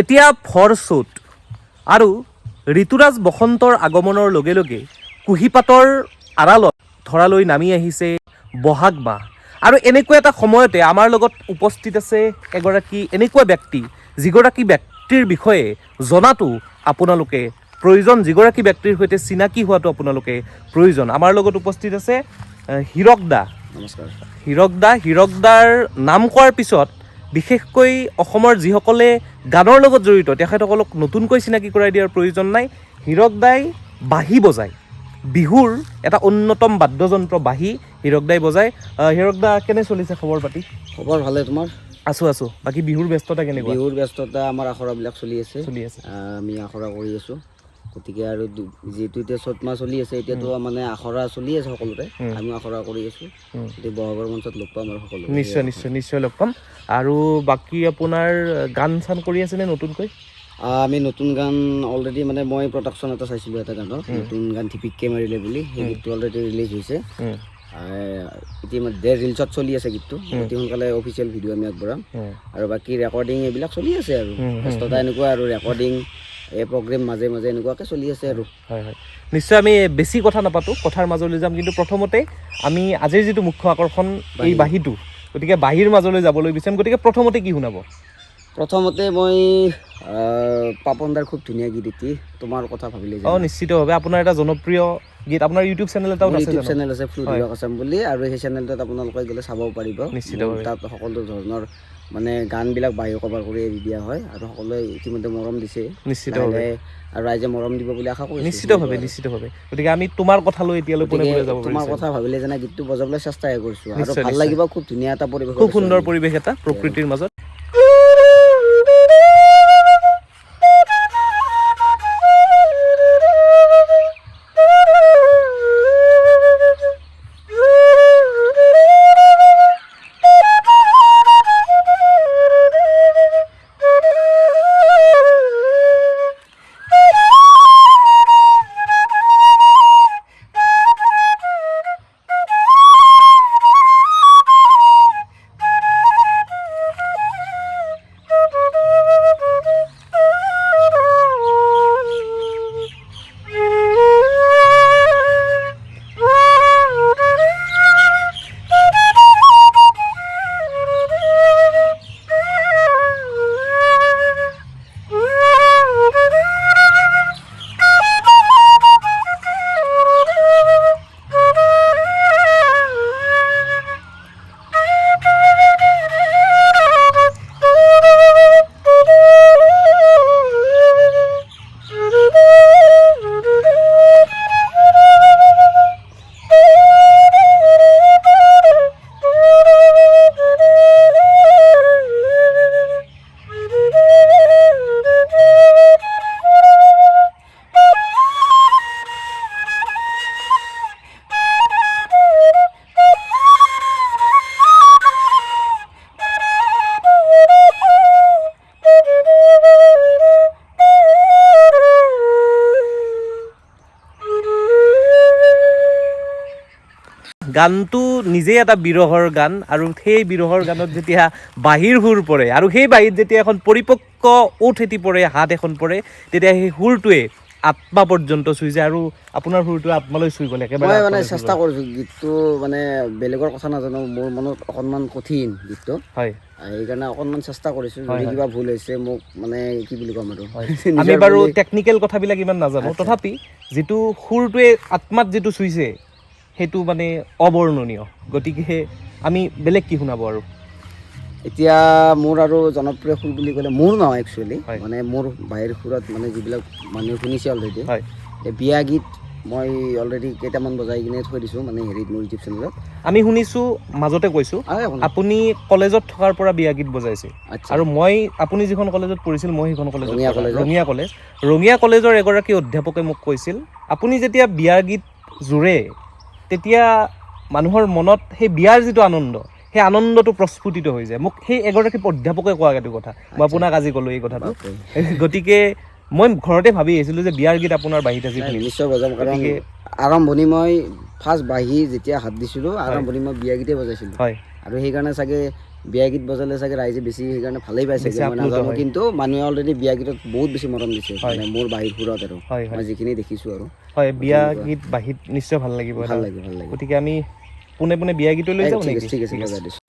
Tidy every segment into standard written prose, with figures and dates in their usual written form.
এতিয়া ফৰচুট আৰু ঋতুৰাজ বসন্তৰ আগমনৰ লগে লগে কুঁহিপাতৰ আড়ালত ধৰালৈ নামি আহিছে বহাগ মাহ আৰু এনেকুৱা এটা সময়তে আমাৰ লগত উপস্থিত আছে এগৰাকী এনেকুৱা ব্যক্তি যিগৰাকী ব্যক্তিৰ বিষয়ে জনাটো আপোনালোকে প্ৰয়োজন, যিগৰাকী ব্যক্তিৰ সৈতে চিনাকি হোৱাটো আপোনালোকে প্ৰয়োজন। আমাৰ লগত উপস্থিত আছে হীৰক দা। নমস্কাৰ। হীৰক দাৰ নাম কোৱাৰ পিছত বিশেষকৈ অসমৰ যিসকলে গানৰ লগত জড়িত তেখেতসকলক নতুনকৈ চিনাকি কৰাই দিয়াৰ প্ৰয়োজন নাই। হীৰক দাই বাঁহী বজায়, বিহুৰ এটা অন্যতম বাদ্যযন্ত্ৰ বাঁহী হীৰক দাই বজায়। হীৰক দা, কেনে চলিছে খবৰ পাতি? খবৰ ভালে, তোমাৰ? আছোঁ। বাকী বিহুৰ ব্যস্ততা কেনেকুৱা? বিহুৰ ব্যস্ততা আমাৰ আখৰাবিলাক চলি আছে। আমি আখৰা কৰি আছোঁ, গতিকে আৰু যিহেতু এতিয়া চ'ত মাহ চলি আছে, এতিয়াতো মানে আখৰা চলি আছে সকলোৰে, আমি আখৰা কৰি আছোঁ। গতিকে বহাগৰ মঞ্চত লগ পাম আৰু সকলো। নিশ্চয় লগ পাম। আৰু বাকী আপোনাৰ গান চান কৰি আছেনে নতুনকৈ? আমি নতুন গান অলৰেডি, মানে মই প্ৰডাকশ্যন এটা চাইছিলোঁ এটা গানৰ, নতুন গান ধিপিককে মাৰিলে বুলি, সেই গীতটো অলৰেডি ৰিলিজ হৈছে। ইতিমধ্যে ৰিলচত চলি আছে গীতটো, অতি সোনকালে অফিচিয়েল ভিডিঅ' আমি আগবঢ়াম। আৰু বাকী ৰেকৰ্ডিং এইবিলাক চলি আছে আৰু ব্যস্ততা এনেকুৱা আৰু ৰেকৰ্ডিং এই প্ৰগ্ৰেম মাজে মাজে এনেকুৱাকৈ চলি আছে আৰু। হয় নিশ্চয়, আমি বেছি কথা নাপাতোঁ, কথাৰ মাজলৈ যাম। কিন্তু প্ৰথমতে আমি আজিৰ যিটো মুখ্য আকৰ্ষণ এই বাঁহীটো, গতিকে বাঁহীৰ মাজলৈ যাবলৈ বিচাৰিম। গতিকে প্ৰথমতে কি শুনাব? প্ৰথমতে মই পাপন দাৰ খুব ধুনীয়া গীত এটি, তোমাৰ কথা ভাবিলে। নিশ্চিতভাৱে আপোনাৰ এটা জনপ্ৰিয় গীত। আপোনাৰ ইউটিউব চেনেল এটাও আছে? ইউটিউব চেনেল আছে, ফ্লু দিলক আছাম বুলি, আৰু সেই চেনেলটোত আপোনালোকে গ'লে চাব পাৰিব। নিশ্চিতভাৱে তাত সকলো ধৰণৰ মানে গানবিলাক বাঁহী কভাৰ কৰি এৰি দিয়া হয়, আৰু সকলোৱে ইতিমধ্যে মৰম দিছে। নিশ্চিতভাৱে আৰু ৰাইজে মৰম দিব বুলি আশা কৰিছোঁ। নিশ্চিতভাৱে। গতিকে আমি তোমাৰ কথালৈ এতিয়ালৈ যাব। তোমাৰ কথা ভাবিলে যেনে গীতটো বজাবলৈ চেষ্টাই কৰিছোঁ, আৰু ভাল লাগিব। খুব ধুনীয়া এটা পৰিৱেশ, খুব সুন্দৰ পৰিৱেশ এটা প্ৰকৃতিৰ মাজত। গানটো নিজেই এটা বিৰহৰ গান, আৰু সেই বিৰহৰ গানত যেতিয়া বাঁহীৰ সুৰ পৰে, আৰু সেই বাঁহীত যেতিয়া এখন পৰিপক্ক ওঠ এটি পৰে, হাত এখন পৰে, তেতিয়া সেই সুৰটোৱে আত্মা পৰ্যন্ত চুই যায়। আৰু আপোনাৰ সুৰটোৱে আত্মালৈ চুই গ'লে একেবাৰে। মই মানে চেষ্টা কৰিছোঁ গীতটো, মানে বেলেগৰ কথা নাজানো, মোৰ মনত অকণমান কঠিন গীতটো, সেইকাৰণে অকণমান চেষ্টা কৰিছোঁ। যদি কিবা ভুল হৈছে মোক মানে কি বুলি ক'ম আৰু। আমি বাৰু টেকনিকেল কথাবিলাক ইমান নাজানো, তথাপি যিটো সুৰটোৱে আত্মাত যিটো চুইছে সেইটো মানে অবৰ্ণনীয়। গতিকে আমি বেলেগ কি শুনাব আৰু? এতিয়া মোৰ আৰু জনপ্ৰিয় সুৰ বুলি ক'লে, মোৰ নহয় একচুৱেলি, মানে মোৰ বাহিৰ সুৰত মানে যিবিলাক মানুহে শুনিছে অলৰেডি, এই বিয়া গীত মই অলৰেডি কেইটামান বজাই কিনে থৈ দিছোঁ, মানে হেৰিত মোৰ ইউটিউব চেনেলত। আমি শুনিছোঁ, মাজতে কৈছোঁ, আপুনি কলেজত থকাৰ পৰা বিয়া গীত বজাইছে। আৰু আপুনি যিখন কলেজত পঢ়িছিল, মই সেইখন কলেজত, ৰঙিয়া কলেজৰ এগৰাকী অধ্যাপকে মোক কৈছিল, আপুনি যেতিয়া বিয়াৰ গীত জোৰে তেতিয়া মানুহৰ মনত সেই বিয়াৰ যিটো আনন্দ, সেই আনন্দটো প্ৰস্ফুটিত হৈ যায়। মোক সেই এগৰাকী অধ্যাপকে কোৱা এইটো কথা, মই আপোনাক আজি ক'লোঁ এই কথাটো। গতিকে মই ঘৰতে ভাবি আহিছিলোঁ যে বিয়াৰ গীত আপোনাৰ বাঁহীত আজি নিশ্চয় বজাম, কাৰণ আৰম্ভণি মই ফাৰ্ষ্ট বাঁহী যেতিয়া হাত দিছিলোঁ, আৰম্ভণি মই বিয়া গীতে বজাইছিলোঁ। আৰু সেইকাৰণে চাগে বিয়া গীত বজালে চাগে ৰাইজে বেছি সেইকাৰণে ভালেই পাইছে মই নাজানো, কিন্তু মানুহে অলৰেডি বিয়া গীতত বহুত বেছি মৰম দিছে মানে মোৰ বাঁহীৰ সুৰত আৰু মই যিখিনি দেখিছোঁ আৰু। হয়, বিয়া গীত বাঁহীত নিশ্চয় ভাল লাগিব, ভাল লাগে। গতিকে আমি পোনে পোনে বিয়া গীতলৈ যাওঁ নেকি? ঠিক আছে, বজাই দিছোঁ।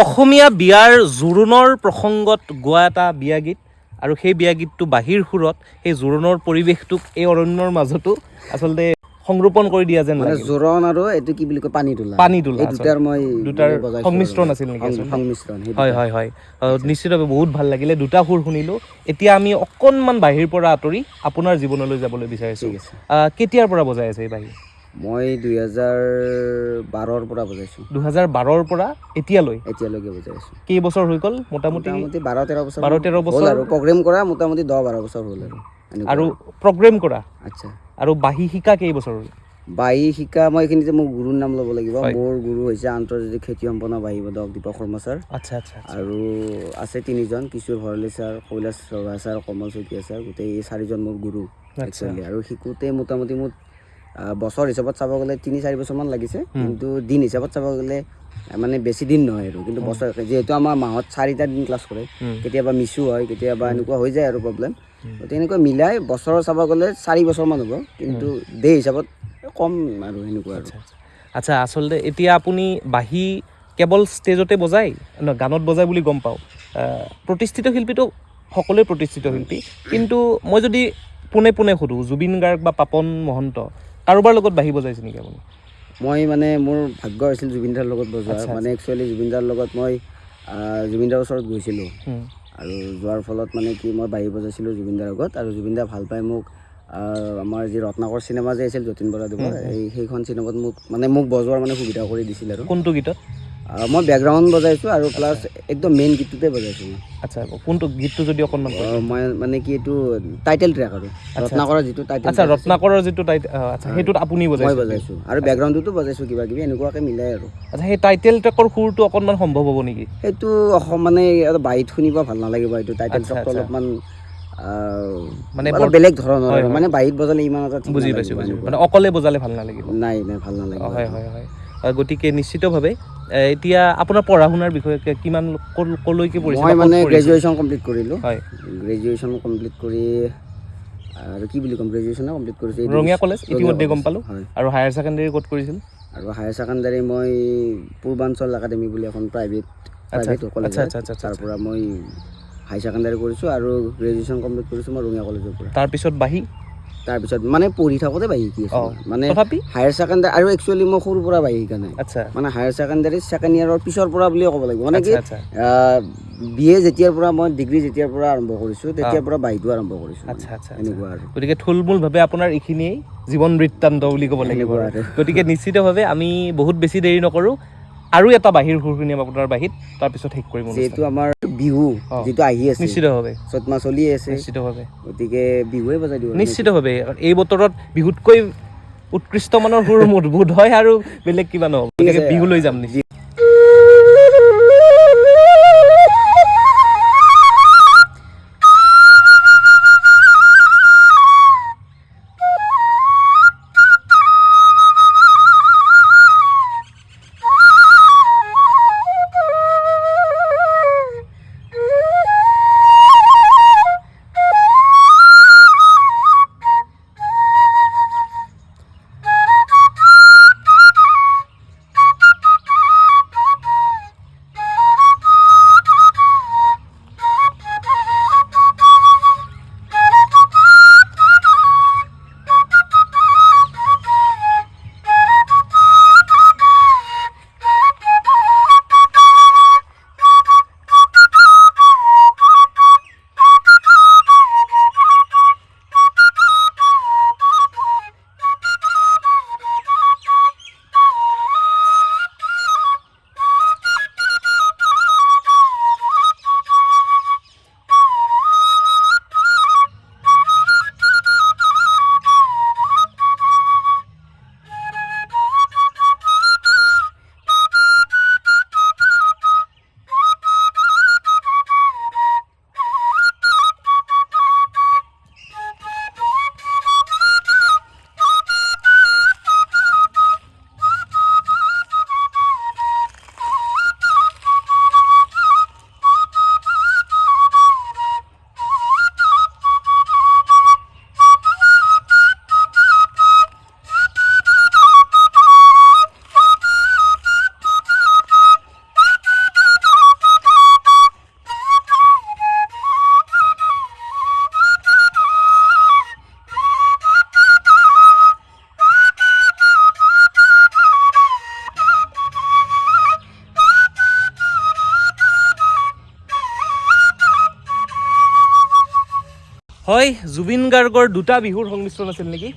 অসমীয়া বিয়াৰ জোৰোণৰ প্ৰসংগত গোৱা এটা বিয়া গীত, আৰু সেই বিয়া গীতটো বাঁহীৰ সুৰত সেই জোৰোণৰ পৰিৱেশটোক এই অৰণ্যৰ মাজতো আচলতে সংৰোপণ কৰি দিয়া যেন লাগে। জোৰোণ আৰু এইটো কি বুলি কয়, পানী তোলা দুটাৰ সংমিশ্ৰণ আছিল নেকি? হয়, নিশ্চিতভাৱে বহুত ভাল লাগিলে, দুটা সুৰ শুনিলোঁ। এতিয়া আমি অকণমান বাঁহীৰ পৰা আঁতৰি আপোনাৰ জীৱনলৈ যাবলৈ বিচাৰিছোঁ। কেতিয়াৰ পৰা বজাই আছে এই বাঁহী? মই 2012ৰ পৰা বজাইছোঁ। 2012ৰ পৰা এতিয়ালৈকে বজাই আছোঁ। কেইবছৰ হৈ গ'ল? মোটামুটি 12-13 বছৰ। 12-13 বছৰ আৰু প্ৰগ্ৰেম কৰা মোটামুটি 10-12 বছৰ হ'ল আৰু প্ৰগ্ৰেম কৰা। আচ্ছা। আৰু বাঁহী শিকা কেইবছৰ হ'ল? বাঁহী শিকা মই এইখিনিতে মোৰ গুৰুৰ নাম ল'ব লাগিব। মোৰ গুৰু হৈছে আন্তৰ্জাতিক খ্যাতি সম্পন্ন বাঁহী বাদক দীপক শৰ্মা ছাৰ। আচ্ছা। আৰু আছে 3জন, Kishore Bharali sir, Kailash Chowdhury sir, Kamal Saikia sir, গোটেই এই 4জন মোৰ গুৰু একচুৱেলি। আৰু শিকোঁতে মোটামুটি মোৰ বছৰ হিচাপত চাব গ'লে 3-4 বছৰমান লাগিছে, কিন্তু দিন হিচাপত চাব গ'লে মানে বেছি দিন নহয় আৰু। কিন্তু বছৰ যিহেতু আমাৰ মাহত 4টা দিন ক্লাছ কৰে, কেতিয়াবা মিছো হয়, কেতিয়াবা এনেকুৱা হৈ যায় আৰু প্ৰব্লেম। তেনেকুৱা মিলাই বছৰৰ চাব গ'লে 4 বছৰমান হ'ব, কিন্তু ডে হিচাপত কম আৰু এনেকুৱা আৰু। আচ্ছা, আচলতে এতিয়া আপুনি বাঁহী কেৱল ষ্টেজতে বজায়, গানত বজায় বুলি গম পাওঁ। প্ৰতিষ্ঠিত শিল্পীটো সকলোৱে প্ৰতিষ্ঠিত শিল্পী, কিন্তু মই যদি পোনে পোনে সুধোঁ, জুবিন গাৰ্গ বা পাপন মহন্ত কাৰোবাৰ লগত বাঁহী বজাইছে নেকি আপুনি? মই মানে মোৰ ভাগ্য হৈছিল জুবিনদাৰ লগত বজোৱাৰ। মানে একচুৱেলি জুবিনদাৰ লগত মই জুবিনদাৰ ওচৰত গৈছিলোঁ, আৰু যোৱাৰ ফলত মানে কি মই বাঁহী বজাইছিলোঁ জুবিনদাৰ লগত। আৰু জুবিনদাৰ ভাল পাই মোক আমাৰ যি ৰত্নাকৰ চিনেমা যে আছিল যতীন বৰাদেৱৰ, সেইখন চিনেমাত মোক বজোৱাৰ মানে সুবিধা কৰি দিছিল। আৰু কোনটো গীতত? মই বেকগ্ৰাউণ্ড বজাইছোঁ আৰু প্লাছ একদম মেইন গীতটোতে বজাইছোঁ মই। আচ্ছা, কোনটো গীতটো যদি অকণমান? মই মানে কি এইটো টাইটেল ট্ৰেক আৰু ৰত্নাকৰৰ যিটো টাইটেল। আচ্ছা, ৰত্নাকৰৰ যিটো টাইটেল, আচ্ছা, সেইটোত আপুনি মই বজাইছোঁ আৰু বেকগ্ৰাউণ্ডটো বজাইছোঁ কিবা কিবি এনেকুৱাকৈ মিলাই আৰু। আচ্ছা, সেই টাইটেল ট্ৰেকৰ সুৰটো অকণমান সম্ভৱ হ'ব নেকি? সেইটো মানে বাঁহীত শুনিব ভাল নালাগিব, এইটো টাইটেল ট্ৰেকটো অলপমান মানে বেলেগ ধৰণৰ, মানে বাঁহীত বজালে ইমান এটা। বুজি পাইছোঁ, মানে অকলে বজালে ভাল নালাগিব। নাই ভাল নালাগিব। হয়। গতিকে নিশ্চিতভাৱে এতিয়া আপোনাৰ পঢ়া শুনাৰ বিষয়ে কিমান কলৈকে পঢ়িছে? মই মানে গ্ৰেজুৱেশ্যন কমপ্লিট কৰিলোঁ। হয়, গ্ৰেজুৱেশ্যন কমপ্লিট কৰি আৰু কি বুলি ক'ম, গ্ৰেজুৱেশ্যনে কমপ্লিট কৰিছোঁ ৰঙিয়া কলেজ, ইতিমধ্যে গম পালোঁ। আৰু হায়াৰ ছেকেণ্ডেৰী ক'ত কৰিছিল? আৰু হায়াৰ ছেকেণ্ডেৰী মই পূৰ্বাঞ্চল একাডেমি বুলি এখন প্ৰাইভেট কলেজ, তাৰ পৰা মই হায়াৰ ছেকেণ্ডেৰী কৰিছোঁ। আৰু গ্ৰেজুৱেশ্যন কমপ্লিট কৰিছোঁ মই ৰঙিয়া কলেজৰ পৰা। তাৰপিছত বাঁহী? তাৰপিছত মানে পঢ়ি থাকোঁতে বাই শিকি আছোঁ মানে তথাপি হায়াৰ ছেকেণ্ডাৰী আৰু একচুৱেলি মই সৰুৰ পৰা বাই শিকা নাই আচ্ছা মানে হায়াৰ ছেকেণ্ডাৰী ছেকেণ্ড ইয়াৰৰ পিছৰ পৰা বুলিয়ে ক'ব লাগিব মানে কি আচ্ছা BA যেতিয়াৰ পৰা মই ডিগ্ৰী যেতিয়াৰ পৰা আৰম্ভ কৰিছোঁ তেতিয়াৰ পৰা বাইটো আৰম্ভ কৰিছোঁ আচ্ছা আচ্ছা এনেকুৱা আৰু গতিকে থুলমূলভাৱে আপোনাৰ এইখিনিয়েই জীৱন বৃত্তান্ত বুলি ক'ব লাগিব গতিকে নিশ্চিতভাৱে আমি বহুত বেছি দেৰি নকৰোঁ আৰু এটা বাহিৰ সুৰ শুনিম আপোনাৰ বাহিৰত তাৰপিছত শেষ কৰিম যিহেতু আমাৰ বিহু যিটো আহি আছে নিশ্চিতভাৱে চ'ত মাহ চলি আছে নিশ্চিতভাৱে গতিকে বিহুৱে বজাই দিব নিশ্চিতভাৱে এই বতৰত বিহুতকৈ উৎকৃষ্ট মানৰ সুৰ বোধ হয় আৰু বেলেগ কিবা নহ'ব গতিকে বিহু লৈ যাম নিশ্চিত হয় জুবিন গাৰ্গৰ দুটা বিহুৰ সংমিশ্ৰণ আছিল নেকি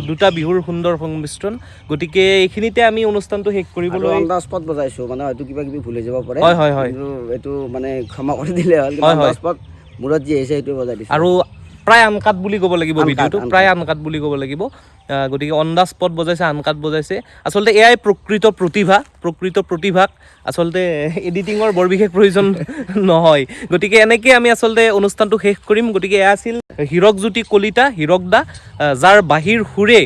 দুটা বিহুৰ সুন্দৰ সংমিশ্ৰণ গতিকে এইখিনিতে আমি অনুষ্ঠানটো শেষ কৰিবলৈ অন দা স্পট বজাইছোঁ মানে হয়তো কিবা কিবি ভুল হৈ যাব পাৰে হয় হয় হয় এইটো মানে ক্ষমা কৰি দিলে হ'ল অন দা স্পট মূৰত যি আহিছে সেইটো বজাই দিছোঁ আৰু প্ৰায় আনকাট বুলি ক'ব লাগিব ভিডিঅ'টো প্ৰায় আনকাট বুলি ক'ব লাগিব গতিকে অন দা স্পট বজাইছে আনকাট বজাইছে আচলতে এয়াই প্ৰকৃত প্ৰতিভাক আচলতে এডিটিঙৰ বৰ বিশেষ প্ৰয়োজন নহয় গতিকে এনেকৈ আমি আচলতে অনুষ্ঠানটো শেষ কৰিম গতিকে এয়া আছিল হীৰকজ্যোতি কলিতা হীৰক দা যাৰ বাহিৰ সুৰে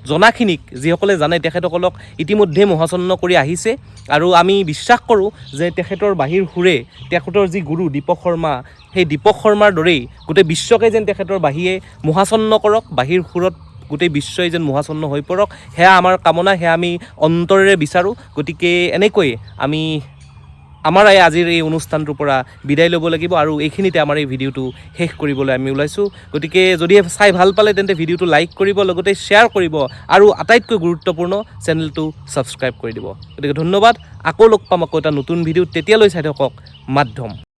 জনাখিনিক যিসকলে জানে তেখেতসকলক ইতিমধ্যে মোহাচন্ন কৰি আহিছে আৰু আমি বিশ্বাস কৰোঁ যে তেখেতৰ বাহিৰ সুৰে তেখেতৰ যি গুৰু দীপক শৰ্মা সেই দীপক শৰ্মাৰ দৰেই গোটেই বিশ্বকে যেন তেখেতৰ বাহিৰে মোহাচন্ন কৰক বাহিৰ সুৰত গোটেই বিশ্বই যেন মোহাচন্ন হৈ পৰক সেয়া আমাৰ কামনা সেয়া আমি অন্তৰেৰে বিচাৰোঁ গতিকে এনেকৈয়ে আমি আমাৰ আজিৰ এই অনুষ্ঠানটোৰ পৰা বিদায় ল'ব লাগিব আৰু এইখিনিতে আমাৰ এই ভিডিঅ'টো শেষ কৰিবলৈ আমি ওলাইছোঁ গতিকে যদি চাই ভাল পালে তেন্তে ভিডিঅ'টো লাইক কৰিব লগতে শ্বেয়াৰ কৰিব আৰু আটাইতকৈ গুৰুত্বপূৰ্ণ চেনেলটো ছাবস্ক্ৰাইব কৰি দিব গতিকে ধন্যবাদ আকৌ লগ পাম আকৌ এটা নতুন ভিডিঅ'ত তেতিয়ালৈ চাই থাকক মাধ্যম।